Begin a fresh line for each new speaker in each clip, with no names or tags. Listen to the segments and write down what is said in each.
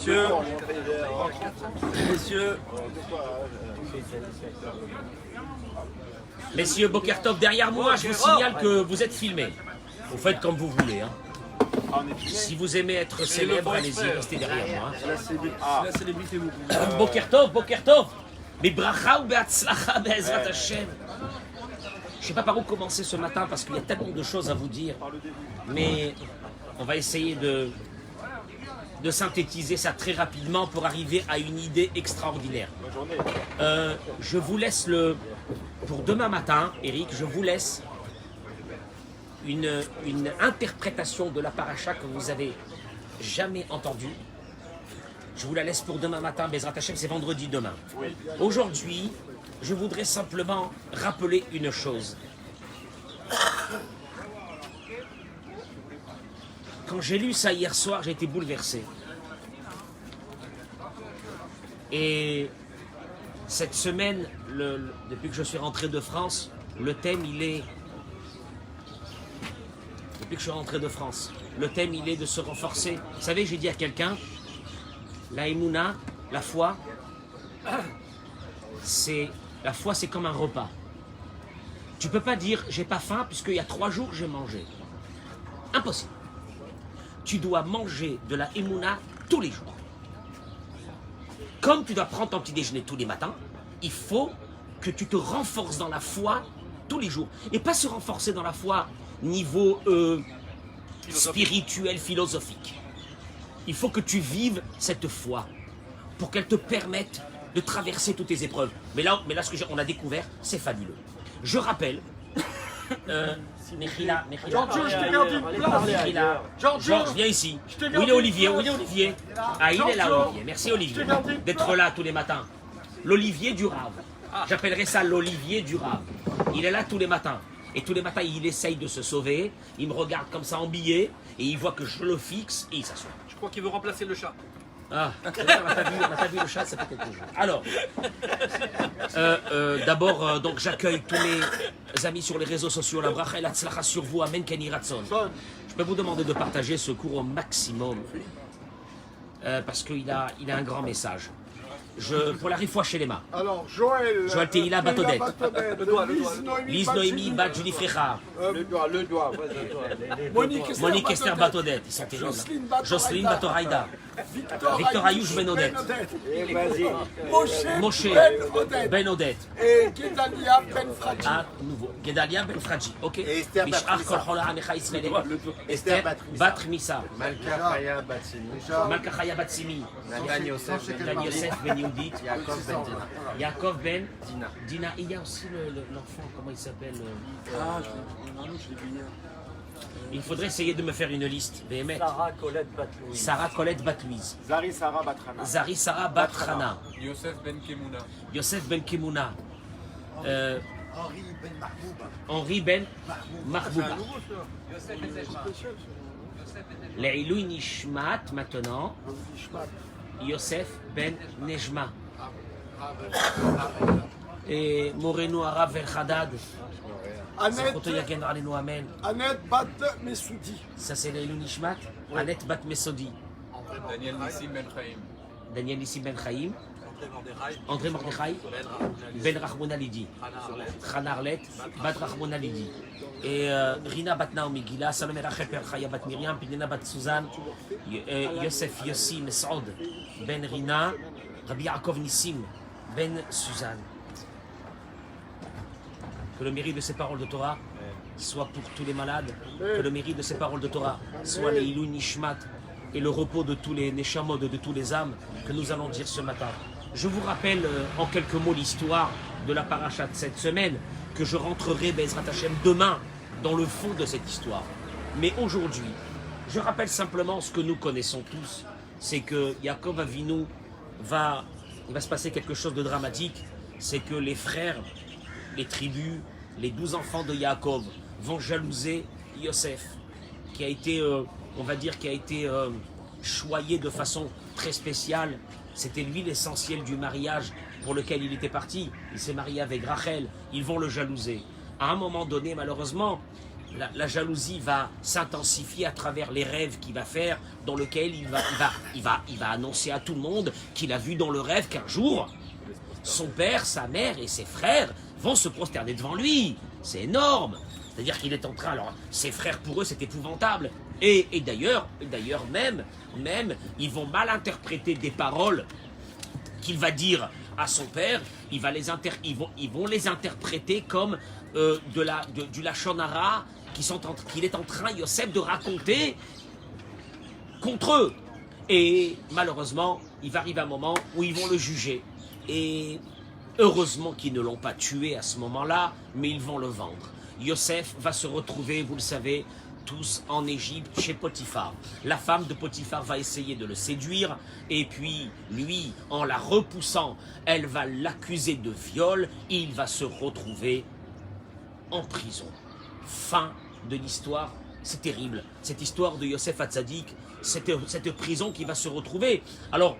Messieurs, messieurs,
messieurs Bokertov, derrière moi, je vous signale que vous êtes filmés. Vous faites comme vous voulez. Hein. Si vous aimez être célèbre, allez-y, restez derrière moi.
la célébrité vous pouvez.
Bokertov, Bokertov, mais bracha ou be'atzlacha be'ezrat Hashem. Je ne sais pas par où commencer ce matin parce qu'il y a tellement de choses à vous dire. Mais on va essayer de synthétiser ça très rapidement pour arriver à une idée extraordinaire. Je vous laisse pour demain matin, Eric, je vous laisse une interprétation de la paracha que vous avez jamais entendue. Je vous la laisse pour demain matin, Bezrat Hashem, c'est vendredi demain. Aujourd'hui, je voudrais simplement rappeler une chose. Quand j'ai lu ça hier soir, j'ai été bouleversé. Et cette semaine, depuis que je suis rentré de France, le thème il est... Depuis que je suis rentré de France, le thème il est de se renforcer. Vous savez, j'ai dit à quelqu'un, la émouna, la foi, c'est comme un repas. Tu peux pas dire j'ai pas faim puisqu'il y a 3 jours j'ai mangé. Impossible. Tu dois manger de la émouna tous les jours. Comme tu dois prendre ton petit déjeuner tous les matins, il faut que tu te renforces dans la foi tous les jours. Et pas se renforcer dans la foi niveau spirituel, philosophique. Il faut que tu vives cette foi pour qu'elle te permette de traverser toutes tes épreuves. Mais là ce qu'on a découvert, c'est fabuleux. Je rappelle... Mechila,
Giorgio, je t'ai perdu une place.
Georges, viens ici. Où il est Olivier? Où il est Olivier? Ah, il est là, Olivier. Merci, Olivier, d'être là tous les matins. L'Olivier du Rav. J'appellerais ça l'Olivier du Rav. Il est là tous les matins. Et tous les matins, il essaye de se sauver. Il me regarde comme ça en billet. Et il voit que je le fixe et il s'assoit.
Je crois qu'il veut remplacer le chat.
Ah, on n'a pas vu le chat, ça fait quelque chose. Alors, d'abord, donc j'accueille tous mes amis sur les réseaux sociaux. La bracha et la tzlacha sur vous. Amen, Kenny Ratson. Je peux vous demander de partager ce cours au maximum parce qu'il a un grand message. Pour la Rifoua chez les mains.
Alors, Joël
Tehila Batodet.
Le doigt.
Lise Noémie Bat Julie Frecha.
Le doigt.
Monique Esther Batodet. Ils sont terribles. Jocelyne Batoraïda. Victor Ayouch Ben Odette. Moshe Ben Odette.
Et Gedalia Ben Fradji.
Ah, nouveau. Gedalia Ben Fradji. Ok.
Et Esther
Mishar Kol Chola Amecha Israël. Esther Bat Missa.
Malka Chaya Batsini.
Malka Chaya Batsimi.
Dan Yosef
Dan Yosef Ben Yehudit.
Yaakov Ben Dina.
Yaakov Ben Dina. Il y a aussi l'enfant, comment il s'appelle Il faudrait essayer de me faire une liste. BMF. Sarah Colette Batlouise.
Zari Sarah Batrana.
Zari Sarah Batrana.
Yosef Ben Kemouna.
Yosef Ben Kemouna. Henri Ben Mahbouba. Leilou Nishmat maintenant. Yosef Ben Nejma. Et Moreno Arav El Haddad.
Annette Bat Mesoudi.
Ça c'est Leilou Nishmat. Annette Bat Mesodi.
Daniel Nissim Ben Chaim.
Daniel Nissim Ben Chaim. André Mordechai. Ben Rahmon Alidi. Chana Arlet. Bat Rahmon Alidi. Et Rina Bat Naomi Gila. Salomé Rachel Per Chaya Bat Miriam. Pinena Bat Suzanne. Yosef Yossi Mesaud. Ben Rina. Rabbi Yaakov Nissim. Ben Suzanne. Que le mérite de ces paroles de Torah soit pour tous les malades, que le mérite de ces paroles de Torah soit les Ilou Nishmat et le repos de tous les Neshamot, de tous les âmes que nous allons dire ce matin. Je vous rappelle en quelques mots l'histoire de la paracha de cette semaine, que je rentrerai Bezrat Hashem demain dans le fond de cette histoire. Mais aujourd'hui, je rappelle simplement ce que nous connaissons tous, c'est que Yaakov Avinu il va se passer quelque chose de dramatique, c'est que les frères, les tribus, les 12 enfants de Yaakov vont jalouser Yosef, qui a été, on va dire, choyé de façon très spéciale. C'était lui l'essentiel du mariage pour lequel il était parti. Il s'est marié avec Rachel, ils vont le jalouser. À un moment donné, malheureusement, la jalousie va s'intensifier à travers les rêves qu'il va faire, dans lesquels il va annoncer à tout le monde qu'il a vu dans le rêve qu'un jour, son père, sa mère et ses frères vont se prosterner devant lui. C'est énorme. C'est-à-dire qu'il est en train, alors ses frères pour eux c'est épouvantable. Et d'ailleurs même, ils vont mal interpréter des paroles qu'il va dire à son père. Ils vont les interpréter comme du lachon hara qu'il est en train, Yosef, de raconter contre eux. Et malheureusement, il va arriver un moment où ils vont le juger. Et heureusement qu'ils ne l'ont pas tué à ce moment-là, mais ils vont le vendre. Yosef va se retrouver, vous le savez, tous en Égypte, chez Potiphar. La femme de Potiphar va essayer de le séduire, et puis lui, en la repoussant, elle va l'accuser de viol, et il va se retrouver en prison. Fin de l'histoire, c'est terrible. Cette histoire de Yosef Hatzadik, cette prison qui va se retrouver. Alors,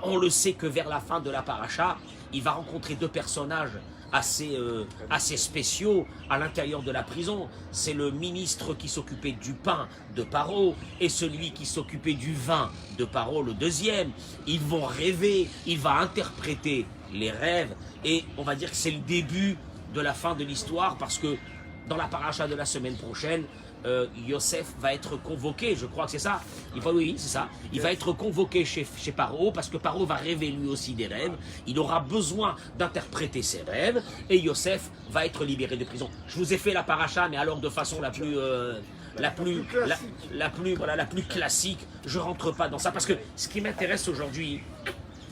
on le sait que vers la fin de la paracha, il va rencontrer deux personnages assez spéciaux à l'intérieur de la prison. C'est le ministre qui s'occupait du pain de Paro et celui qui s'occupait du vin de Paro, le deuxième. Ils vont rêver, il va interpréter les rêves et on va dire que c'est le début de la fin de l'histoire parce que dans la paracha de la semaine prochaine, Yosef va être convoqué, je crois que c'est ça. Oui, c'est ça. Il va être convoqué chez Paro parce que Paro va rêver lui aussi des rêves. Il aura besoin d'interpréter ses rêves et Yosef va être libéré de prison. Je vous ai fait la paracha, mais alors de façon la plus classique. Je rentre pas dans ça parce que ce qui m'intéresse aujourd'hui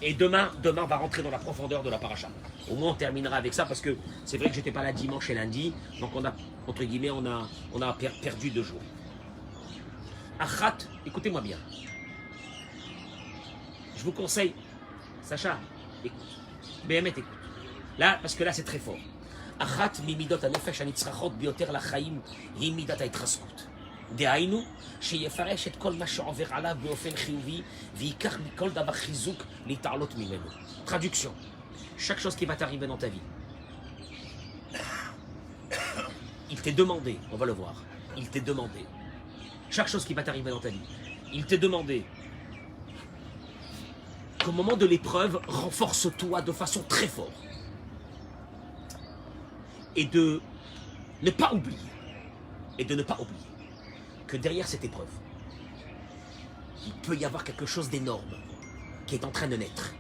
et demain on va rentrer dans la profondeur de la paracha. Au moins on terminera avec ça parce que c'est vrai que j'étais pas là dimanche et lundi, donc on a entre guillemets on a perdu 2 jours. Achat, écoutez-moi bien. Je vous conseille, Sacha, écoute. Béhémet, écoute. Là, parce que là c'est très fort. Achat mimidot hanefesh hanitzrachot bioter lachaim hi midat haitraskut. דהיינו, שיפרש את כל מה שעובר עליו באופן חיובי ויקח מכל דבר חיזוק להתעלות ממנו. Traduction. Chaque chose qui va t'arriver dans ta vie. Il t'est demandé, on va le voir, il t'est demandé. Chaque chose qui va t'arriver dans ta vie. Il t'est demandé qu'au moment de l'épreuve, renforce-toi de façon très forte. Et de ne pas oublier. Que derrière cette épreuve, il peut y avoir quelque chose d'énorme qui est en train de naître.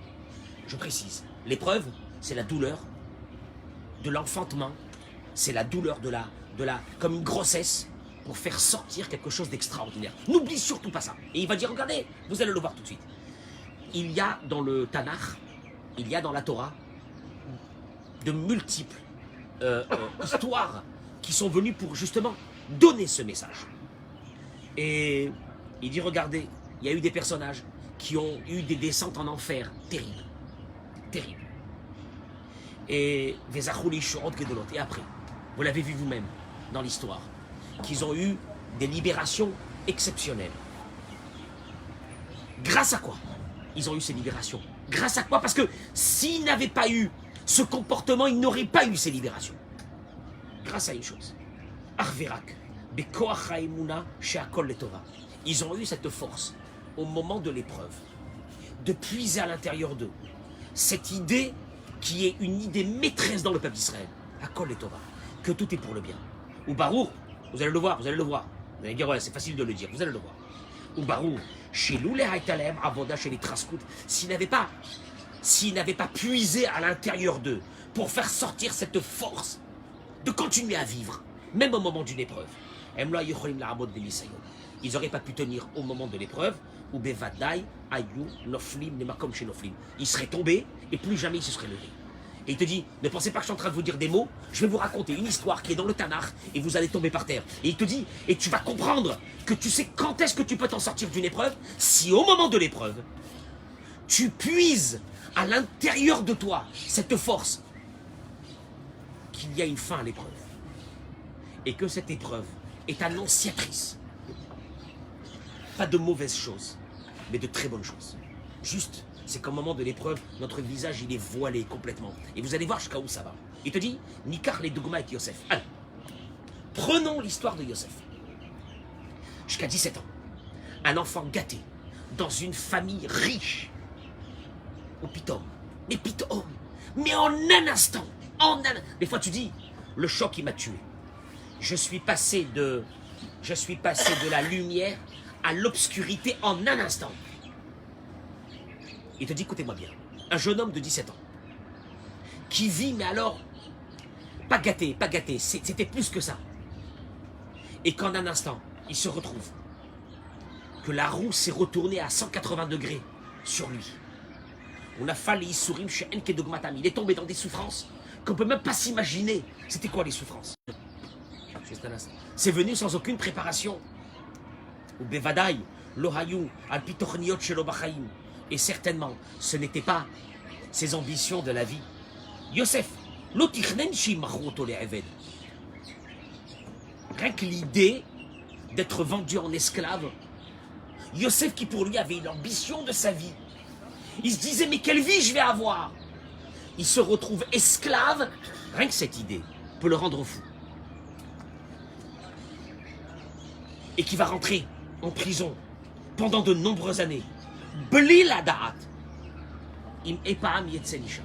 Je précise, l'épreuve, c'est la douleur de l'enfantement, c'est la douleur de la comme une grossesse pour faire sortir quelque chose d'extraordinaire. N'oublie surtout pas ça. Et il va dire, regardez, vous allez le voir tout de suite. Il y a dans le Tanakh, il y a dans la Torah, de multiples histoires qui sont venues pour justement donner ce message. Et il dit, regardez, il y a eu des personnages qui ont eu des descentes en enfer terribles. Terribles. Et après, vous l'avez vu vous-même dans l'histoire, qu'ils ont eu des libérations exceptionnelles. Grâce à quoi ils ont eu ces libérations? Grâce à quoi? Parce que s'ils n'avaient pas eu ce comportement, ils n'auraient pas eu ces libérations. Grâce à une chose. Arverak. Ils ont eu cette force au moment de l'épreuve de puiser à l'intérieur d'eux cette idée qui est une idée maîtresse dans le peuple d'Israël, que tout est pour le bien. Ou Barour, vous allez le voir. Vous allez dire, ouais, c'est facile de le dire, vous allez le voir. Ou Barour, chez Loulé Haïtalem, Avoda, chez les Traskout, s'ils n'avaient pas puisé à l'intérieur d'eux pour faire sortir cette force de continuer à vivre, même au moment d'une épreuve. Ils n'auraient pas pu tenir au moment de l'épreuve, ou Bevadai, Ayou, Noflim, Nemakom chez Noflim. Ils seraient tombés et plus jamais ils se seraient levés. Et il te dit, ne pensez pas que je suis en train de vous dire des mots, je vais vous raconter une histoire qui est dans le Tanakh et vous allez tomber par terre. Et il te dit, et tu vas comprendre que tu sais quand est-ce que tu peux t'en sortir d'une épreuve, si au moment de l'épreuve, tu puises à l'intérieur de toi cette force qu'il y a une fin à l'épreuve. Et que cette épreuve est annonciatrice. Pas de mauvaises choses, mais de très bonnes choses. Juste, c'est qu'au moment de l'épreuve, notre visage, il est voilé complètement. Et vous allez voir jusqu'à où ça va. Il te dit, Nikar les dogmas et Yosef. Allez. Prenons l'histoire de Yosef. Jusqu'à 17 ans, un enfant gâté, dans une famille riche, au pitom, mais en un instant, des fois tu dis, le choc il m'a tué. Je suis passé de la lumière à l'obscurité en un instant. Il te dit, écoutez-moi bien, un jeune homme de 17 ans, qui vit, mais alors, pas gâté, c'était plus que ça. Et qu'en un instant, il se retrouve que la roue s'est retournée à 180 degrés sur lui. On a fallu sourim chez Enke Dogmatam. Il est tombé dans des souffrances qu'on ne peut même pas s'imaginer. C'était quoi les souffrances? C'est venu sans aucune préparation. Ou Bevadaï, Lohayou, Alpitorniot Shelo Bachaim. Et certainement, ce n'était pas ses ambitions de la vie. Yosef, l'otichnen shimachoto le eved. Rien que l'idée d'être vendu en esclave. Yosef qui pour lui avait l'ambition de sa vie. Il se disait mais quelle vie je vais avoir. Il se retrouve esclave. Rien que cette idée peut le rendre fou. Et qui va rentrer en prison pendant de nombreuses années. Bli la da'at. Im epam yetzelisha.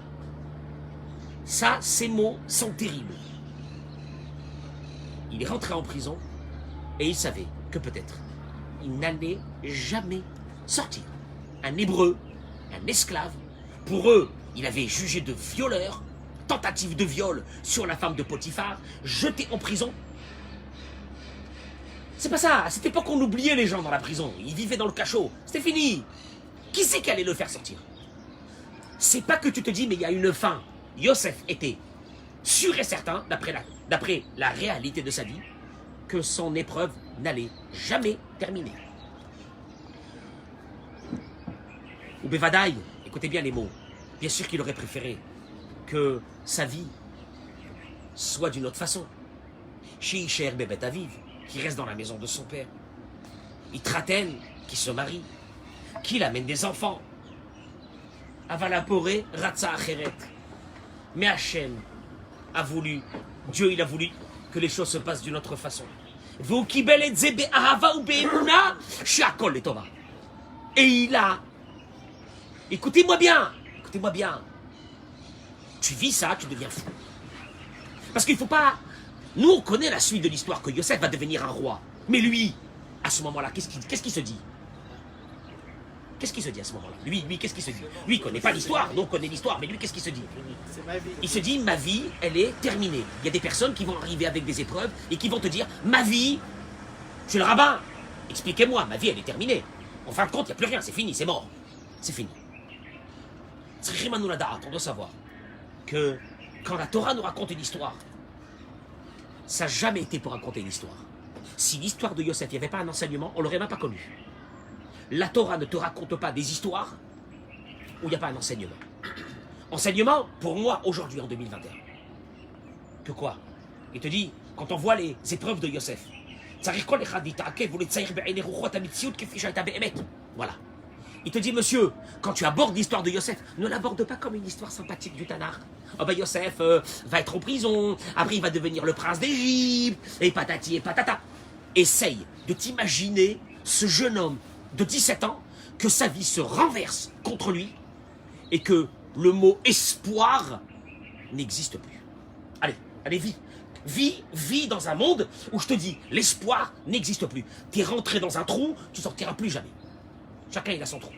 Ça, ces mots sont terribles. Il est rentré en prison et il savait que peut-être il n'allait jamais sortir. Un hébreu, un esclave, pour eux, il avait jugé de violeur, tentative de viol sur la femme de Potiphar, jeté en prison. C'est pas ça, à cette époque on oubliait les gens dans la prison, ils vivaient dans le cachot, c'était fini. Qui c'est qui allait le faire sortir? C'est pas que tu te dis mais il y a une fin. Yosef était sûr et certain, d'après la réalité de sa vie, que son épreuve n'allait jamais terminer. Ou Bevadaï, écoutez bien les mots, bien sûr qu'il aurait préféré que sa vie soit d'une autre façon. Sheisher Bebet Aviv, qui reste dans la maison de son père. Itraten, qui se marie, qui amène des enfants. Avalaporé, Ratza Acheret. Mais Hachem a voulu, Dieu il a voulu que les choses se passent d'une autre façon. Et il a, écoutez-moi bien, tu vis ça, tu deviens fou. Parce qu'il ne faut pas, nous on connaît la suite de l'histoire, que Yosef va devenir un roi. Mais lui, à ce moment-là, qu'est-ce qu'il se dit? Qu'est-ce qu'il se dit à ce moment-là? Lui, qu'est-ce qu'il se dit? Lui, il ne connaît pas l'histoire, nous on connaît l'histoire, mais lui, qu'est-ce qu'il se dit? Il se dit, ma vie, elle est terminée. Il y a des personnes qui vont arriver avec des épreuves et qui vont te dire, ma vie, je suis le rabbin, expliquez-moi, ma vie, elle est terminée. En fin de compte, il n'y a plus rien, c'est fini, c'est mort. C'est fini. On doit savoir que quand la Torah nous raconte une histoire, ça n'a jamais été pour raconter une histoire. Si l'histoire de Yosef, il n'y avait pas un enseignement, on ne l'aurait même pas connu. La Torah ne te raconte pas des histoires où il n'y a pas un enseignement. Enseignement, pour moi, aujourd'hui, en 2021. Que quoi? Il te dit, quand on voit les épreuves de Yosef, voilà. Il te dit, monsieur, quand tu abordes l'histoire de Yosef, ne l'aborde pas comme une histoire sympathique du Tanakh. Oh ben Yosef va être en prison, après il va devenir le prince d'Égypte, et patati et patata. Essaye de t'imaginer ce jeune homme de 17 ans, que sa vie se renverse contre lui, et que le mot espoir n'existe plus. Allez, vis dans un monde où je te dis, l'espoir n'existe plus. Tu es rentré dans un trou, tu sortiras plus jamais. Chacun il a son trou.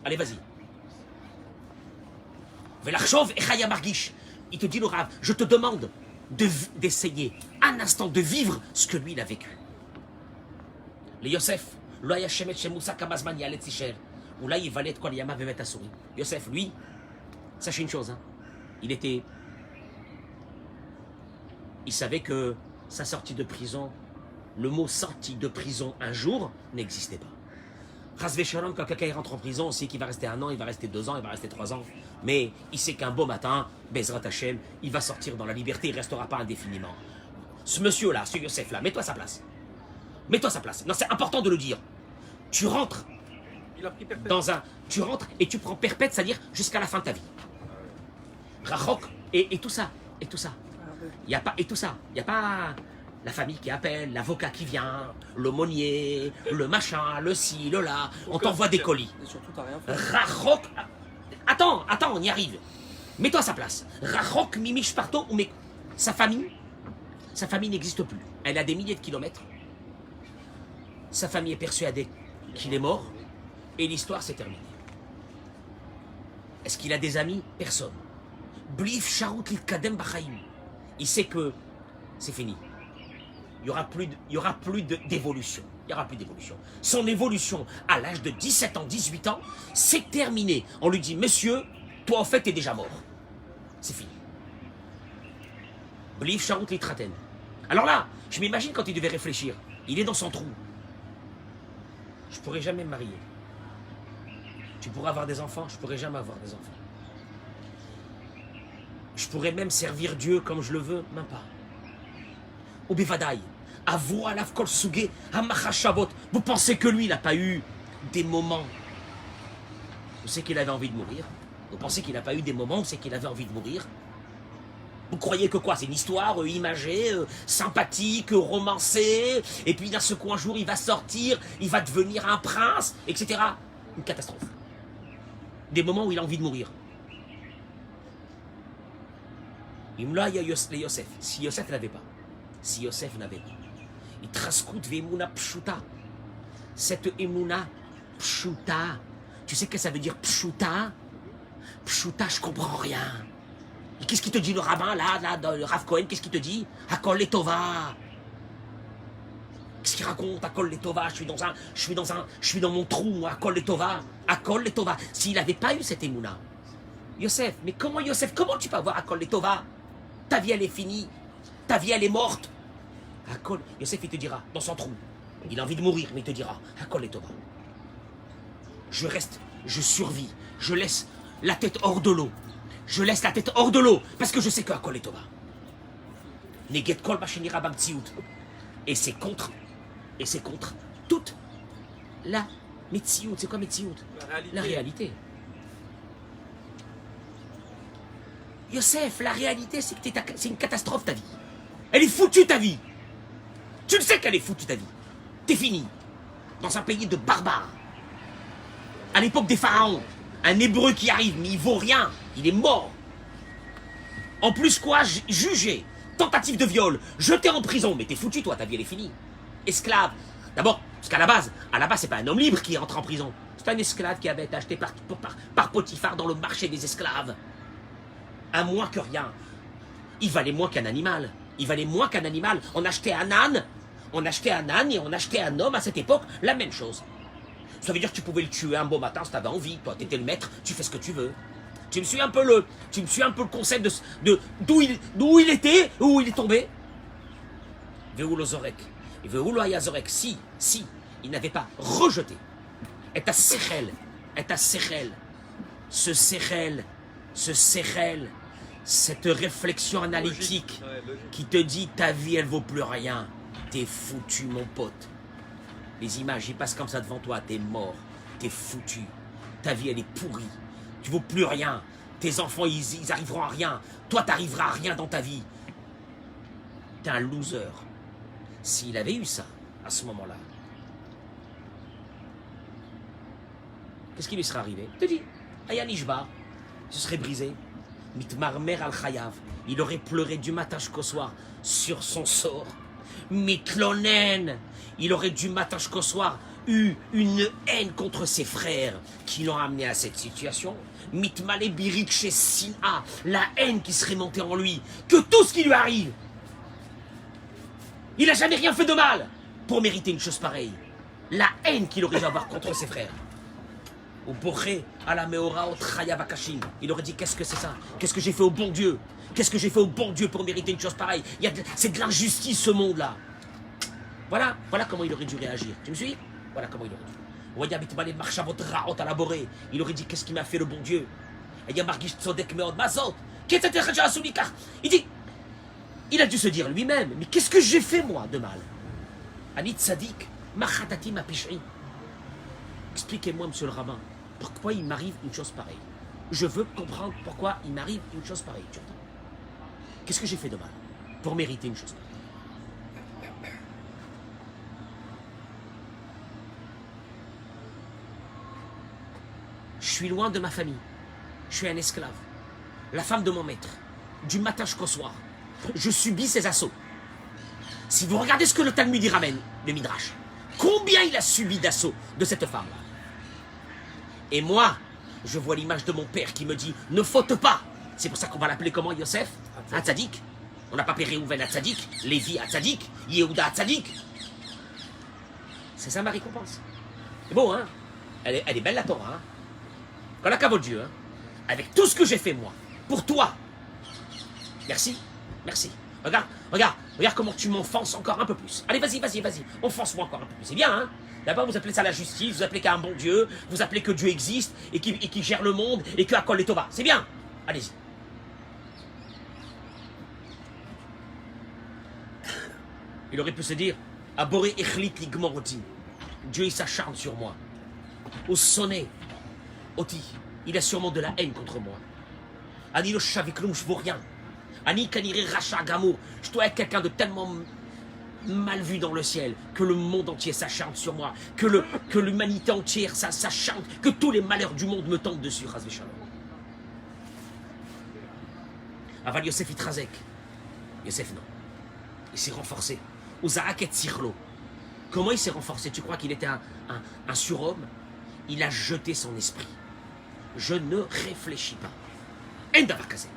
Allez, vas-y. Velarchov et Chaya Margish. Il te dit, le Rav, je te demande d'essayer un instant de vivre ce que lui il a vécu. Le Yosef, Yosef, lui, sachez une chose, hein, il savait que sa sortie de prison, le mot sortie de prison un jour n'existait pas. Rasvé Shalom, quand quelqu'un rentre en prison, on sait qu'il va rester 1 an, il va rester 2 ans, il va rester 3 ans. Mais il sait qu'un beau matin, Bezrat Hashem, il va sortir dans la liberté, il ne restera pas indéfiniment. Ce monsieur-là, ce Yosef-là, mets-toi à sa place. Mets-toi à sa place. Non, c'est important de le dire. Tu rentres tu rentres et tu prends perpète, c'est-à-dire jusqu'à la fin de ta vie. Rachok et tout ça. Il n'y a pas, et tout ça. Il n'y a pas La famille qui appelle, l'avocat qui vient, l'aumônier, le machin, le ci, le là. On t'envoie des colis.
Et surtout, t'as rien fait.
Rachok. Attends, on y arrive. Mets-toi à sa place. Rachok Mimish Parto, mais sa famille n'existe plus. Elle a des milliers de kilomètres. Sa famille est persuadée qu'il est mort. Et l'histoire s'est terminée. Est-ce qu'il a des amis? Personne. Blif Sharout Kadem Bachaim. Il sait que c'est fini. Il n'y aura plus d'évolution. Il n'y aura plus d'évolution. Son évolution à l'âge de 17 ans, 18 ans, c'est terminé. On lui dit, monsieur, toi en fait, t'es déjà mort. C'est fini. Blif Sharout Litraten. Alors là, je m'imagine quand il devait réfléchir. Il est dans son trou. Je ne pourrai jamais me marier. Tu pourras avoir des enfants, je ne pourrai jamais avoir des enfants. Je pourrais même servir Dieu comme je le veux, même pas. Obivadaï, avou alav kol suge, hamachashavot. Vous pensez que lui, il n'a pas eu des moments où c'est qu'il avait envie de mourir? Vous pensez qu'il n'a pas eu des moments où c'est qu'il avait envie de mourir? Vous croyez que quoi? C'est une histoire imagée, sympathique, romancée, et puis d'un seul coup un jour il va sortir, il va devenir un prince, etc. Une catastrophe. Des moments où il a envie de mourir. Imla ya Yosef. Si Yosef n'avait pas. Si Yosef n'avait pas. Il traskout ve'emuna pshuta. Cette emuna pshuta. Tu sais ce que ça veut dire pshuta? Pshuta, je comprends rien. Et qu'est-ce qu'il te dit le rabbin là, dans le Rav Cohen? Qu'est-ce qu'il te dit? Akol letova. Qu'est-ce qu'il raconte? Akol letova. Je suis dans mon trou, moi. Akol letova. Akol letova. S'il n'avait pas eu cette émouna, Yosef, mais comment Yosef? Comment tu peux avoir Akol letova? Ta vie elle est finie. Ta vie elle est morte. Akol. Yosef il te dira dans son trou. Il a envie de mourir, mais il te dira Akol letova. Je reste, je survis, je laisse la tête hors de l'eau. Je laisse la tête hors de l'eau, parce que je sais que Akol letova. Neget kol bashenira bamtsiout. Et c'est contre toute la metsiout. C'est quoi metsiout? La réalité. Yosef, la réalité, c'est que c'est une catastrophe ta vie. Elle est foutue ta vie. Tu le sais qu'elle est foutue ta vie. T'es fini. Dans un pays de barbares. À l'époque des pharaons, un hébreu qui arrive, mais il vaut rien. Il est mort. En plus quoi, jugé, tentative de viol, jeté en prison. Mais t'es foutu toi, ta vie elle est finie. Esclave. D'abord, parce qu'à la base, c'est pas un homme libre qui entre en prison. C'est un esclave qui avait été acheté par Potiphar dans le marché des esclaves. Un moins que rien. Il valait moins qu'un animal. Il valait moins qu'un animal. On achetait un âne et on achetait un homme à cette époque, la même chose. Ça veut dire que tu pouvais le tuer un beau matin si tu avais envie. Toi, tu étais le maître, tu fais ce que tu veux. Tu me suis un peu le concept de d'où il était, où il est tombé. Veoulo Zorek. Et Veoulo Ayazorek. Si, il n'avait pas rejeté. Et ta Sechel. Ce Sechel. Cette réflexion analytique qui te dit ta vie elle vaut plus rien. T'es foutu mon pote. Les images ils passent comme ça devant toi, t'es mort, t'es foutu. Ta vie elle est pourrie. Tu vaux plus rien. Tes enfants ils arriveront à rien. Toi t'arriveras à rien dans ta vie. T'es un loser. S'il avait eu ça à ce moment-là, qu'est-ce qui lui serait arrivé? Je te dis, Ayanishba, ce serait brisé. Mitmarmer al-Chayav, il aurait pleuré du matin jusqu'au soir sur son sort. Mitlonen, il aurait du matin jusqu'au soir eu une haine contre ses frères qui l'ont amené à cette situation. Mitmale birik chez Sina, la haine qui serait montée en lui, que tout ce qui lui arrive, il n'a jamais rien fait de mal pour mériter une chose pareille. La haine qu'il aurait dû avoir contre ses frères. Au Boré, à la Meora, au Trayavakashin. Il aurait dit, qu'est-ce que c'est ça? Qu'est-ce que j'ai fait au bon Dieu? Qu'est-ce que j'ai fait au bon Dieu pour mériter une chose pareille? C'est de l'injustice ce monde-là. Voilà comment il aurait dû réagir. Tu me suis? Voilà comment il aurait dû. Il aurait dit, qu'est-ce qui m'a fait le bon Dieu? Il dit, il a dû se dire lui-même, mais qu'est-ce que j'ai fait moi de mal? Anit Sadik, Machatati Mapishri. Expliquez-moi, monsieur le rabbin, pourquoi il m'arrive une chose pareille. Je veux comprendre pourquoi il m'arrive une chose pareille. Tu entends? Qu'est-ce que j'ai fait de mal pour mériter une chose pareille? suis loin de ma famille. Je suis un esclave. La femme de mon maître. Du matin jusqu'au soir. Je subis ses assauts. Si vous regardez ce que le Talmud y ramène, le Midrash, combien il a subi d'assauts de cette femme-là. Et moi, je vois l'image de mon père qui me dit « Ne faute pas ». C'est pour ça qu'on va l'appeler comment, Yosef? Un tzaddik. On n'a pas appelé Réhouven à tzaddik, Lévi à tzaddik, Yehuda à tzaddik. C'est ça ma récompense. C'est beau, hein? Elle est belle la Torah, hein? Quand la cave au Dieu, hein? Avec tout ce que j'ai fait moi, pour toi. Merci, merci. Regarde comment tu m'enfonces encore un peu plus. Allez, vas-y, enfonce-moi encore un peu plus. C'est bien, hein? D'abord, vous appelez ça la justice, vous appelez qu'à un bon Dieu, vous appelez que Dieu existe et qui gère le monde et que Akol et Tova. C'est bien. Allez-y. Il aurait pu se dire, Aboré Echlit Ligmoroti. Dieu, il s'acharne sur moi. Au sonnet, Oti, il a sûrement de la haine contre moi. Ani le chaviklum, je vaux rien. Ani kanire racha gamour. Je dois être quelqu'un de tellement mal vu dans le ciel que le monde entier s'acharne sur moi, que l'humanité entière s'acharne, que tous les malheurs du monde me tombent dessus. Chas v'shalom. Aval Yosef Itrazek. Yosef, non. Il s'est renforcé. Uzaak et Sirlo. Comment il s'est renforcé? Tu crois qu'il était un surhomme? Il a jeté son esprit. Je ne réfléchis pas. Endavakazé.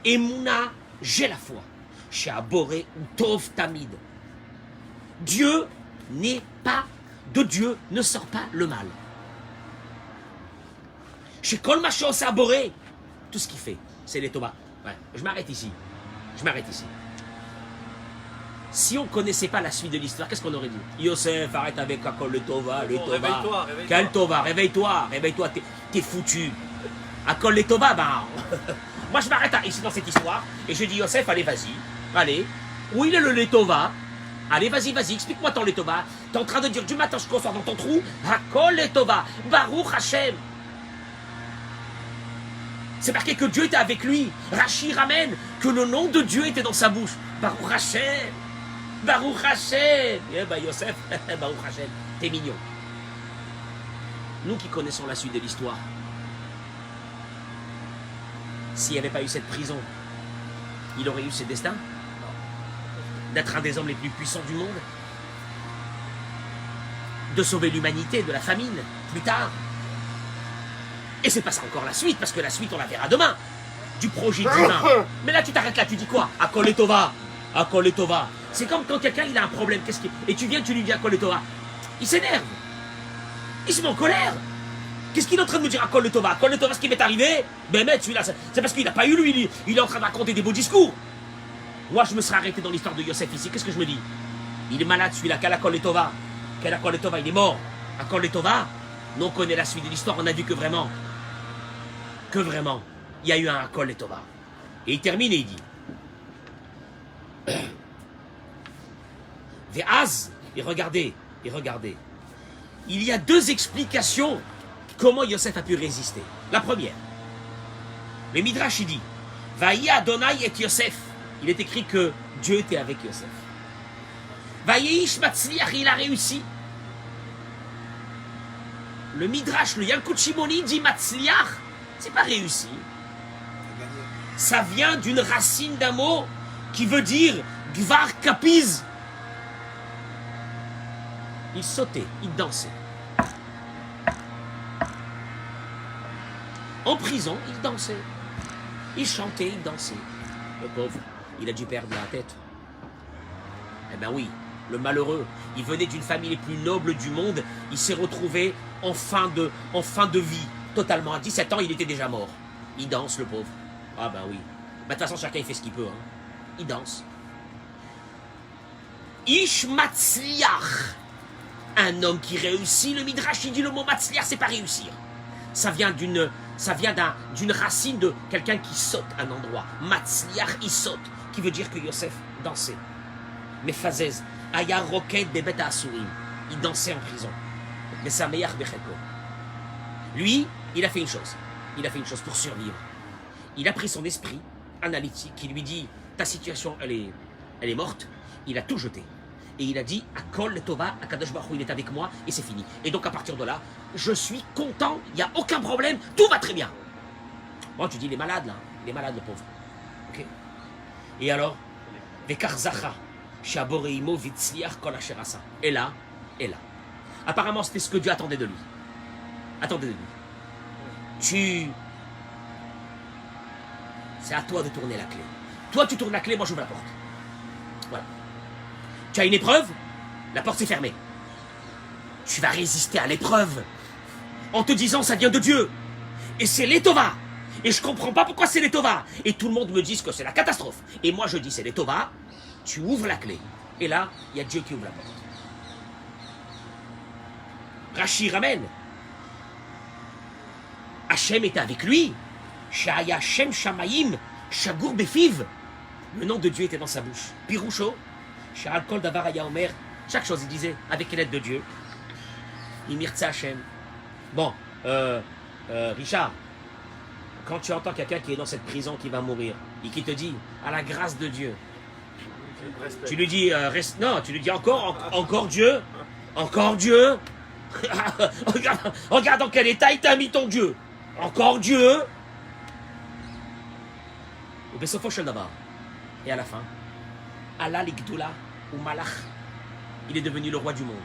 Emouna, j'ai la foi. Chez Aboré ou Tov Tamid. Dieu n'est pas. De Dieu ne sort pas le mal. Chez Kolmacho Aboré, tout ce qu'il fait, c'est les Thomas. Ouais, je m'arrête ici. Si on ne connaissait pas la suite de l'histoire, qu'est-ce qu'on aurait dit? Yosef, arrête avec Akol le Tova, le Tova.
Réveille-toi.
Quel Tova? Réveille-toi, t'es foutu. Akol le Tova, ben. Moi, je m'arrête ici dans cette histoire et je dis Yosef, allez, vas-y. Allez. Où il est le Tova? Allez, vas-y, explique-moi ton Tova. T'es en train de dire du matin jusqu'au soir dans ton trou, Akol le Tova, Baruch Hashem. C'est marqué que Dieu était avec lui. Rachi ramène que le nom de Dieu était dans sa bouche. Baruch Hashem. Baruch Hashem. Eh ben Yosef, Baruch Hashem, t'es mignon. Nous qui connaissons la suite de l'histoire, s'il n'y avait pas eu cette prison, il aurait eu ce destin d'être un des hommes les plus puissants du monde, de sauver l'humanité de la famine plus tard. Et c'est pas ça encore la suite, parce que la suite on la verra demain, du projet divin. Mais là tu t'arrêtes là, tu dis quoi? Akol et Tova. Akol et Tova. C'est comme quand quelqu'un il a un problème, et tu viens, tu lui dis Akol et Tova. Il s'énerve. Il se met en colère. Qu'est-ce qu'il est en train de me dire Akol et Tova? Akol et Tova, ce qui m'est arrivé, ben mec, celui-là, c'est parce qu'il n'a pas eu lui, il est en train de raconter des beaux discours. Moi je me serais arrêté dans l'histoire de Yosef ici, qu'est-ce que je me dis? Il est malade celui-là, quel Akol et Tova? Quel Akol et Tova? Il est mort. Akol et Tova? Nous on connaît la suite de l'histoire, on a vu que vraiment, il y a eu un Akol et Tova. Et il termine et il dit Ve'az, et regardez, il y a deux explications comment Yosef a pu résister. La première, le Midrash il dit Vaïe Adonai et Yosef. Il est écrit que Dieu était avec Yosef. Vaïeish Matzliach, il a réussi. Le Midrash, le Yalkut Shimoni dit Matzliach, c'est pas réussi. Ça vient d'une racine d'un mot qui veut dire Gvar Kapiz. Il sautait, il dansait. En prison, il dansait. Il chantait, il dansait. Le pauvre, il a dû perdre la tête. Eh ben oui, le malheureux, il venait d'une famille les plus nobles du monde, il s'est retrouvé en fin de vie, totalement. À 17 ans, il était déjà mort. Il danse, le pauvre. Ah ben oui. De toute façon, chacun il fait ce qu'il peut. Hein. Il danse. Ish Matzliach. Un homme qui réussit, le Midrash, il dit le mot Matzliach, c'est pas réussir. Ça vient d'une racine de quelqu'un qui saute un endroit. Matzliach, il saute, qui veut dire que Yosef dansait. Mais Fazez, Aya Roket Bebet Asurim, il dansait en prison. Mais ça meilleur Becheko. Lui, il a fait une chose. Il a fait une chose pour survivre. Il a pris son esprit analytique qui lui dit ta situation, elle est morte. Il a tout jeté. Et il a dit, Akol Tova, Akadosh Baruch Hu, il est avec moi, et c'est fini. Et donc à partir de là, je suis content, il n'y a aucun problème, tout va très bien. Bon, tu dis, il est malade là, il est malade le pauvre. Ok. Et alors, Vekar Zacha, Shaboreimo Vitzliach Kol Asher Asa. Et là, apparemment c'était ce que Dieu attendait de lui. Attendez de lui. C'est à toi de tourner la clé. Toi, tu tournes la clé, moi, j'ouvre la porte. Voilà. Tu as une épreuve, la porte s'est fermée. Tu vas résister à l'épreuve en te disant, ça vient de Dieu. Et c'est l'Etova. Et je comprends pas pourquoi c'est l'Etova. Et tout le monde me dit que c'est la catastrophe. Et moi, je dis, c'est l'Etova. Tu ouvres la clé. Et là, il y a Dieu qui ouvre la porte. Rachi ramène. Hachem était avec lui. Shaya Shem Shamayim, Shagur Befiv. Le nom de Dieu était dans sa bouche. Piroucho, Sha'al Kol Davar Haya Omer. Chaque chose, il disait, avec l'aide de Dieu. Imirtza Hachem. Bon, Richard, quand tu entends quelqu'un qui est dans cette prison qui va mourir, et qui te dit, à la grâce de Dieu, tu lui dis, non, tu lui dis encore Dieu, encore Dieu. regarde dans quel état il t'a mis ton Dieu. Encore Dieu. Et à la fin, Allah l'Igdoula ou Malach, il est devenu le roi du monde.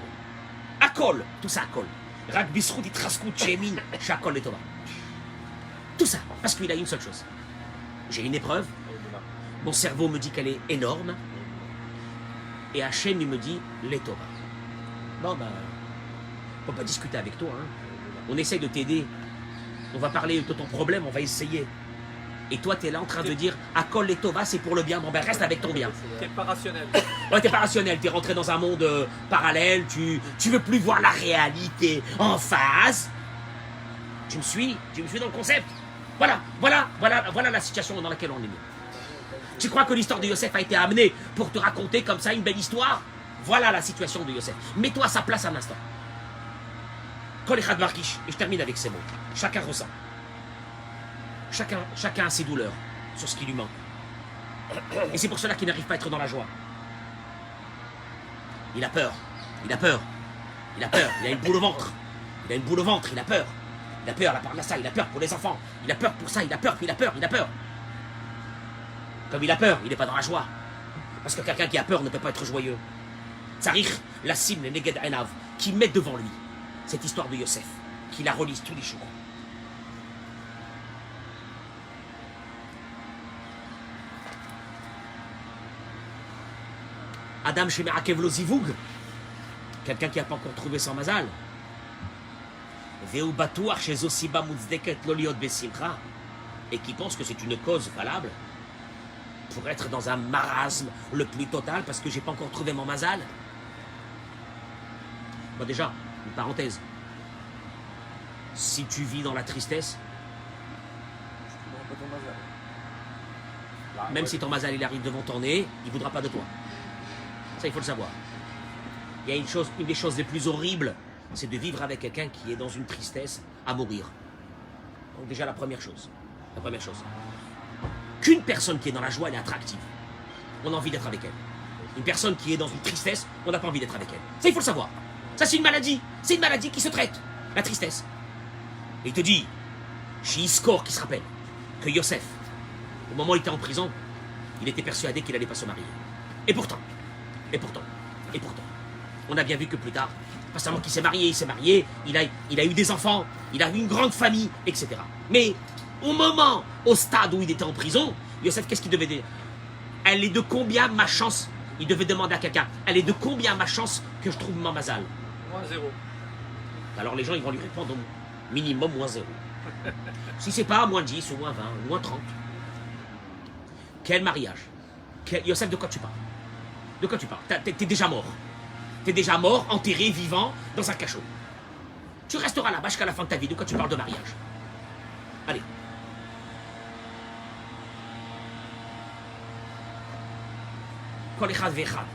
Akol, tout ça Akol. Rak Bisrout Itraskut Shemin, Shakol et Tova. Tout ça, parce qu'il a une seule chose. J'ai une épreuve, mon cerveau me dit qu'elle est énorme, et Hachem il me dit l'Etova. Bon ben, on va pas discuter avec toi, hein. On essaye de t'aider. On va parler de ton problème, on va essayer. Et toi, tu es là en train de dire Akol et Tova, c'est pour le bien. Bon, ben reste avec ton bien.
T'es pas rationnel.
Ouais, t'es pas rationnel. T'es rentré dans un monde parallèle. Tu veux plus voir la réalité en face. Tu me suis dans le concept. Voilà la situation dans laquelle on est mis. Tu crois que l'histoire de Yosef a été amenée pour te raconter comme ça une belle histoire? Voilà la situation de Yosef. Mets-toi à sa place un instant. Kol Echad Markish. Et je termine avec ces mots. Chacun ressent. Chacun a ses douleurs sur ce qui lui manque. Et c'est pour cela qu'il n'arrive pas à être dans la joie. Il a peur. Il a une boule au ventre. Il a peur. Il a peur, la parnassa, il a peur pour les enfants. Il a peur pour ça, il a peur. Comme il a peur, il n'est pas dans la joie. Parce que quelqu'un qui a peur ne peut pas être joyeux. Tsarich, la cible, les Neged Enav, qui met devant lui cette histoire de Yosef, qui la relise tous les jours. Adam Shemerakev lo zivug, quelqu'un qui n'a pas encore trouvé son mazal. Veu batuach chez Osiba Mouzdeket Loliot Besimcha, et qui pense que c'est une cause valable pour être dans un marasme le plus total parce que j'ai pas encore trouvé mon mazal. Bon, déjà, une parenthèse. Si tu vis dans la tristesse, même si ton mazal il arrive devant ton nez, il ne voudra pas de toi. Ça, il faut le savoir. Il y a une des choses les plus horribles, c'est de vivre avec quelqu'un qui est dans une tristesse à mourir. Donc déjà, la première chose. Qu'une personne qui est dans la joie, elle est attractive. On a envie d'être avec elle. Une personne qui est dans une tristesse, on n'a pas envie d'être avec elle. Ça, il faut le savoir. Ça, c'est une maladie. C'est une maladie qui se traite. La tristesse. Et il te dit, chez Iskor qui se rappelle, que Yosef, au moment où il était en prison, il était persuadé qu'il n'allait pas se marier. Et pourtant, on a bien vu que plus tard, pas seulement qu'il s'est marié, il a eu des enfants, il a eu une grande famille, etc. Mais au stade où il était en prison, Yosef, qu'est-ce qu'il devait dire? Elle est de combien ma chance? Il devait demander à quelqu'un, elle est de combien ma chance que je trouve mon mazal?
-0.
Alors les gens, ils vont lui répondre minimum -0. Si c'est pas -10 ou -20 ou -30. Quel mariage? Yosef, de quoi tu parles? T'es déjà mort. T'es déjà mort, enterré, vivant, dans un cachot. Tu resteras là-bas jusqu'à la fin de ta vie. De quoi tu parles de mariage? Allez. Kol echad ve'echad.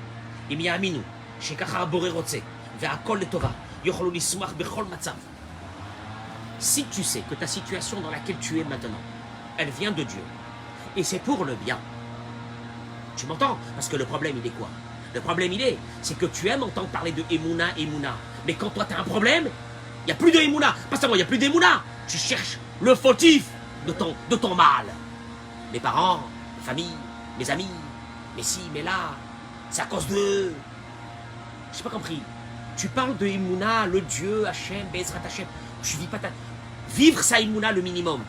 Im ya'aminu, shekacha haboré rotze, ve'akol letova, yocholu lismach bechol matzav. Si tu sais que ta situation dans laquelle tu es maintenant, elle vient de Dieu, et c'est pour le bien. Tu m'entends? Parce que le problème, il est quoi? Le problème, c'est que tu aimes entendre parler de Emouna, Emouna. Mais quand toi, tu as un problème, il n'y a plus de Emouna. Pas seulement, il n'y a plus d'Emouna. Tu cherches le fautif de ton mal. Mes parents, ma famille, mes amis, mais si, mais là, c'est à cause d'eux. Je n'ai pas compris. Tu parles de Emouna, le Dieu, Hachem, Bezrat Hachem. Tu vis pas ta... Vivre sa Emouna le minimum.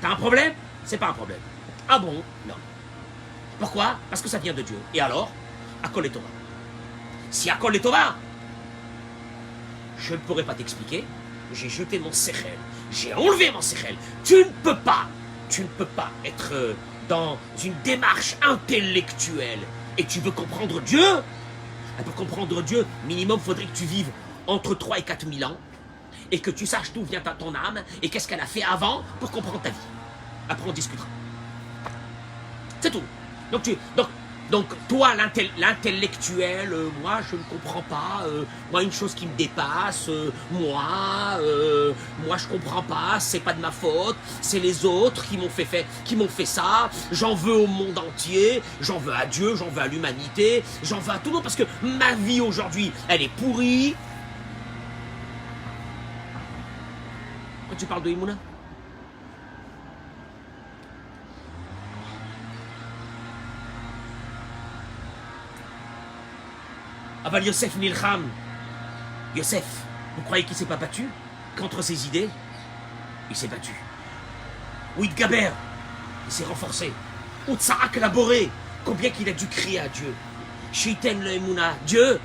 T'as un problème? C'est pas un problème. Ah bon? Non. Pourquoi? Parce que ça vient de Dieu. Et alors? Akol et Tova. Si Akol et Tova, je ne pourrais pas t'expliquer. J'ai jeté mon sechel. J'ai enlevé mon sechel. Tu ne peux pas être dans une démarche intellectuelle. Et tu veux comprendre Dieu? Pour comprendre Dieu, minimum, il faudrait que tu vives entre 3 et 4 000 ans. Et que tu saches d'où vient ton âme. Et qu'est-ce qu'elle a fait avant pour comprendre ta vie. Après, on discutera. C'est tout. Donc toi, l'intellectuel, moi, je ne comprends pas. Moi, une chose qui me dépasse, moi, je comprends pas. C'est pas de ma faute. C'est les autres qui m'ont fait ça. J'en veux au monde entier. J'en veux à Dieu. J'en veux à l'humanité. J'en veux à tout le monde parce que ma vie aujourd'hui, elle est pourrie. Quand tu parles de Emouna, Aval Yosef Nilcham. Yosef, vous croyez qu'il ne s'est pas battu contre ses idées? Il s'est battu. Ouid Gaber, il s'est renforcé. Outsaak Laboré, combien qu'il a dû crier à Dieu. Shiten le Emouna, Dieu.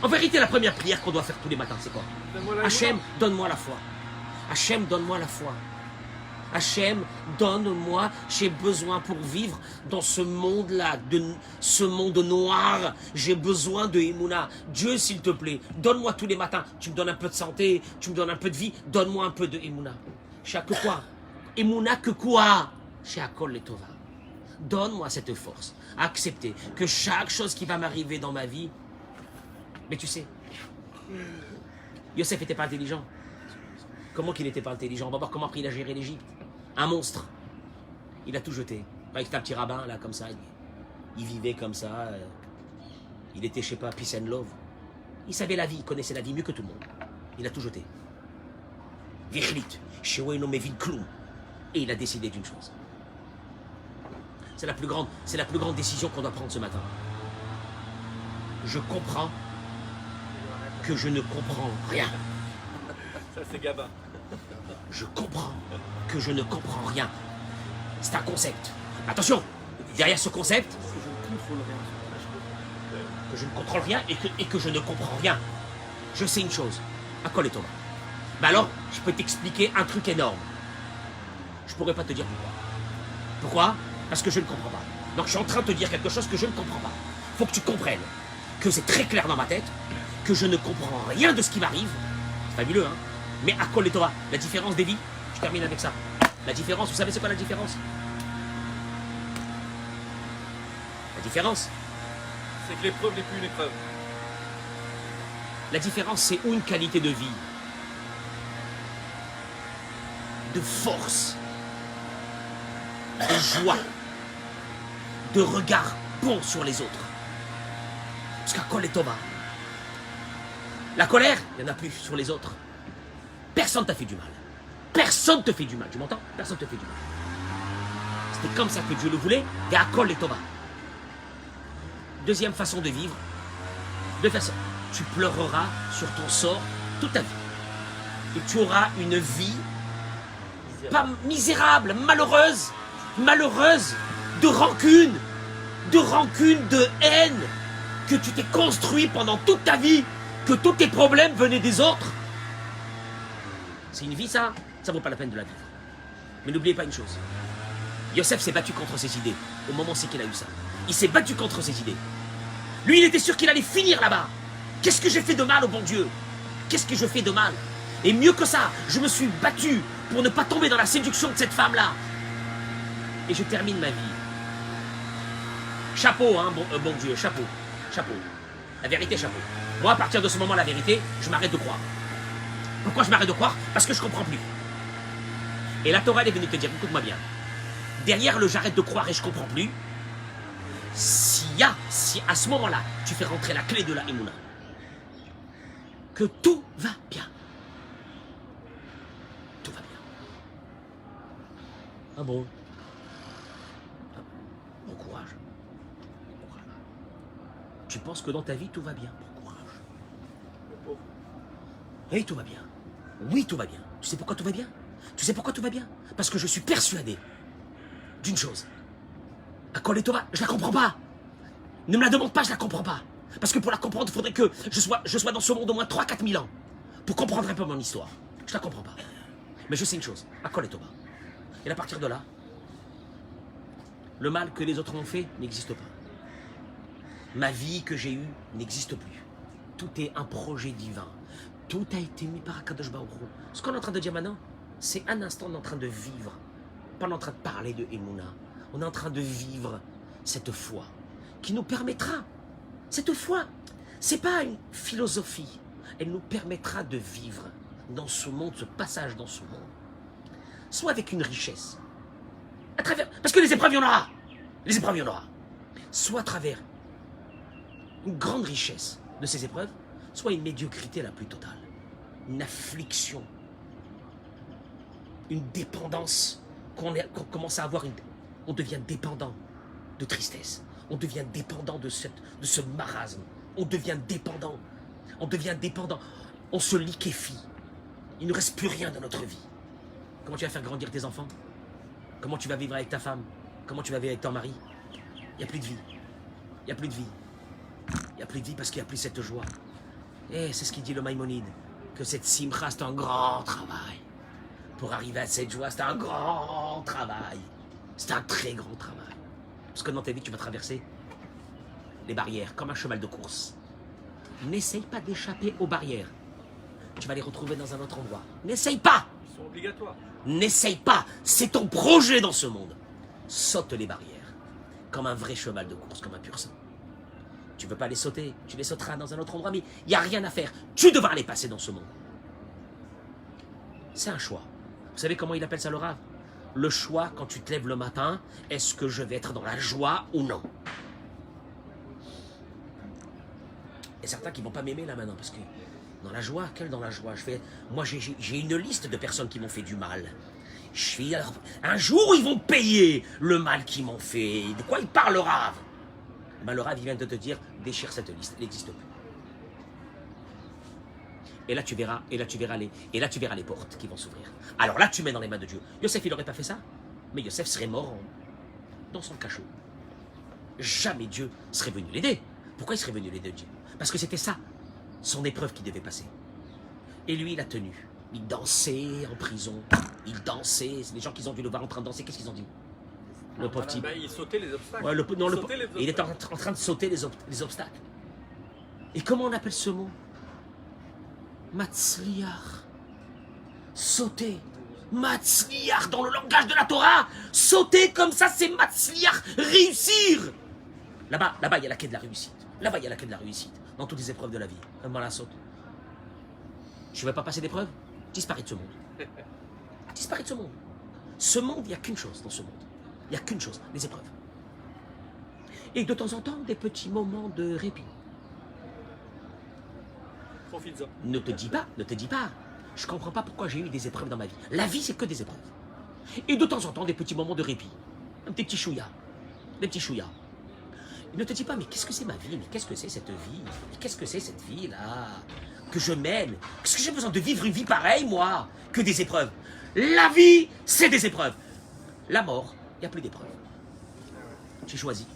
En vérité, la première prière qu'on doit faire tous les matins, c'est quoi? Hachem, donne-moi la foi. Hachem, donne-moi la foi. Hachem, donne-moi, j'ai besoin pour vivre dans ce monde-là, ce monde noir. J'ai besoin de Emouna. Dieu, s'il te plaît, donne-moi tous les matins. Tu me donnes un peu de santé, tu me donnes un peu de vie, donne-moi un peu de Emouna. Chez que quoi? Emouna que quoi? Chez Akol et Tova. Donne-moi cette force. Accepter que chaque chose qui va m'arriver dans ma vie. Mais tu sais, Yosef n'était pas intelligent. Comment qu'il n'était pas intelligent? On va voir comment après il a géré l'Égypte. Un monstre. Il a tout jeté. Avec un petit rabbin, là, comme ça. Il vivait comme ça. Il était, je sais pas, peace and love. Il savait la vie, il connaissait la vie mieux que tout le monde. Il a tout jeté. Vichlit. Shewe no mevin kloum. Et il a décidé d'une chose. C'est la plus grande décision qu'on doit prendre ce matin. Je comprends que je ne comprends rien.
Ça, c'est Gaba.
Je comprends que je ne comprends rien. C'est un concept. Attention, derrière ce concept, que je ne contrôle rien et que je ne comprends rien. Je sais une chose. Akol et Tova. Mais alors, je peux t'expliquer un truc énorme. Je pourrais pas te dire pourquoi. Pourquoi? Parce que je ne comprends pas. Donc je suis en train de te dire quelque chose que je ne comprends pas. Faut que tu comprennes que c'est très clair dans ma tête, que je ne comprends rien de ce qui m'arrive. C'est fabuleux, hein? Mais Akol et Tova, la différence des vies, je termine avec ça. La différence, vous savez c'est quoi la différence? La différence,
C'est que l'épreuve n'est plus une épreuve.
la différence, c'est une qualité de vie, de force, de joie, de regard bon sur les autres. Parce qu'Akol et Tova, la colère, il n'y en a plus sur les autres. Personne t'a fait du mal. Personne te fait du mal. Tu m'entends? Personne te fait du mal. C'était comme ça que Dieu le voulait. Et Akol et Tova. Deuxième façon de vivre. De façon. Tu pleureras sur ton sort toute ta vie. Et tu auras une vie pas misérable, malheureuse. Malheureuse. De rancune, de haine. Que tu t'es construit pendant toute ta vie. Que tous tes problèmes venaient des autres. C'est une vie, ça vaut pas la peine de la vivre. Mais n'oubliez pas une chose. Yosef s'est battu contre ses idées. Au moment c'est qu'il a eu ça. Il s'est battu contre ses idées. Lui, il était sûr qu'il allait finir là-bas. Qu'est-ce que j'ai fait de mal au bon Dieu? Qu'est-ce que je fais de mal? Et mieux que ça, je me suis battu pour ne pas tomber dans la séduction de cette femme-là. Et je termine ma vie. Chapeau, hein, bon Dieu, chapeau. Chapeau. La vérité, chapeau. Moi, à partir de ce moment, la vérité, je m'arrête de croire. Pourquoi je m'arrête de croire? Parce que je ne comprends plus. Et la Torah, elle est venue te dire, écoute-moi bien. Derrière le j'arrête de croire et je ne comprends plus, s'il si à ce moment-là, tu fais rentrer la clé de la Emouna, que tout va bien. Tout va bien. Ah bon? Bon courage. Bon courage. Tu penses que dans ta vie, tout va bien? Bon courage. Oui, tout va bien. Oui, tout va bien. Tu sais pourquoi tout va bien? Tu sais pourquoi tout va bien? Parce que je suis persuadé d'une chose. À Kol Torah, je la comprends pas. Ne me la demande pas, je la comprends pas. Parce que pour la comprendre, il faudrait que je sois dans ce monde au moins 3-4 000 ans. Pour comprendre un peu mon histoire. Je la comprends pas. Mais je sais une chose. À Kol Torah. Et à partir de là, le mal que les autres ont fait n'existe pas. Ma vie que j'ai eue n'existe plus. Tout est un projet divin. Tout a été mis par Akadosh Baruch Hu. Ce qu'on est en train de dire maintenant, c'est un instant, on est en train de vivre. Pas en train de parler de Emouna. On est en train de vivre cette foi qui nous permettra, cette foi, c'est pas une philosophie, elle nous permettra de vivre dans ce monde, ce passage dans ce monde, soit avec une richesse, à travers, parce que les épreuves, il y en aura, les épreuves, il y en aura, soit à travers une grande richesse de ces épreuves, soit une médiocrité la plus totale, une affliction, une dépendance, qu'on commence à avoir on devient dépendant de tristesse. On devient dépendant de ce marasme. On devient dépendant. On se liquéfie. Il ne reste plus rien dans notre vie. Comment tu vas faire grandir tes enfants? Comment tu vas vivre avec ta femme? Comment tu vas vivre avec ton mari? Il n'y a plus de vie. Il n'y a plus de vie. Il n'y a plus de vie parce qu'il n'y a plus cette joie. Et c'est ce qu'il dit le Maïmonide. Que cette simcha, c'est un grand travail. Pour arriver à cette joie, c'est un grand travail. C'est un très grand travail. Parce que dans ta vie, tu vas traverser les barrières comme un cheval de course. N'essaye pas d'échapper aux barrières. Tu vas les retrouver dans un autre endroit. N'essaye pas.
Ils sont obligatoires.
N'essaye pas. C'est ton projet dans ce monde. Saute les barrières. Comme un vrai cheval de course, comme un pur sang. Tu ne veux pas les sauter. Tu les sauteras dans un autre endroit, mais il n'y a rien à faire. Tu devras les passer dans ce monde. C'est un choix. Vous savez comment il appelle ça le Rav? Le choix, quand tu te lèves le matin, est-ce que je vais être dans la joie ou non? Il y a certains qui ne vont pas m'aimer là maintenant, parce que dans la joie, quelle dans la joie? Moi, j'ai une liste de personnes qui m'ont fait du mal. Un jour, ils vont payer le mal qu'ils m'ont fait. De quoi il parle, le Rav? Ben, le Rav, il vient de te dire, déchire cette liste, elle n'existe plus. Et là, tu verras les portes qui vont s'ouvrir. Alors là, tu mets dans les mains de Dieu. Yosef, il n'aurait pas fait ça, mais Yosef serait mort dans son cachot. Jamais Dieu serait venu l'aider. Pourquoi il serait venu l'aider, Dieu? Parce que c'était ça, son épreuve qui devait passer. Et lui, il a tenu. Il dansait en prison. Il dansait. Les gens qui ont dû le voir en train de danser, qu'est-ce qu'ils ont dit? Le pauvre type.
Ben, ils sautaient les obstacles.
Ouais,
Ils
il était en train de sauter les obstacles. Et comment on appelle ce mot? Matzliach. Sauter. Matzliach dans le langage de la Torah. Sauter comme ça, c'est Matzliach. Réussir. Là-bas, il y a la clé de la réussite. Là-bas, il y a la clé de la réussite. Dans toutes les épreuves de la vie. Comment la saute? Tu ne veux pas passer d'épreuves? Disparais de ce monde. Disparais de ce monde. Ce monde, il n'y a qu'une chose dans ce monde. Il n'y a qu'une chose, les épreuves. Et de temps en temps, des petits moments de répit.
Profites-en.
Ne te dis pas, je ne comprends pas pourquoi j'ai eu des épreuves dans ma vie. La vie, c'est que des épreuves. Et de temps en temps, des petits moments de répit. Un petit chouïa. Des petits chouïas. Ne te dis pas, mais qu'est-ce que c'est ma vie? Mais qu'est-ce que c'est cette vie? Mais qu'est-ce que c'est cette vie-là que je mène? Qu'est-ce que j'ai besoin de vivre une vie pareille, moi? Que des épreuves. La vie, c'est des épreuves. La mort, il n'y a plus d'épreuves. J'ai choisi.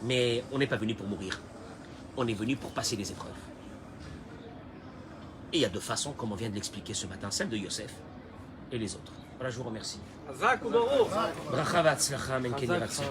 Mais on n'est pas venu pour mourir. On est venu pour passer les épreuves. Et il y a deux façons, comme on vient de l'expliquer ce matin, celle de Yosef et les autres. Voilà, je vous remercie.
Azak ou Baro.
Bracha v'atzlacha, men ken yiratzeh.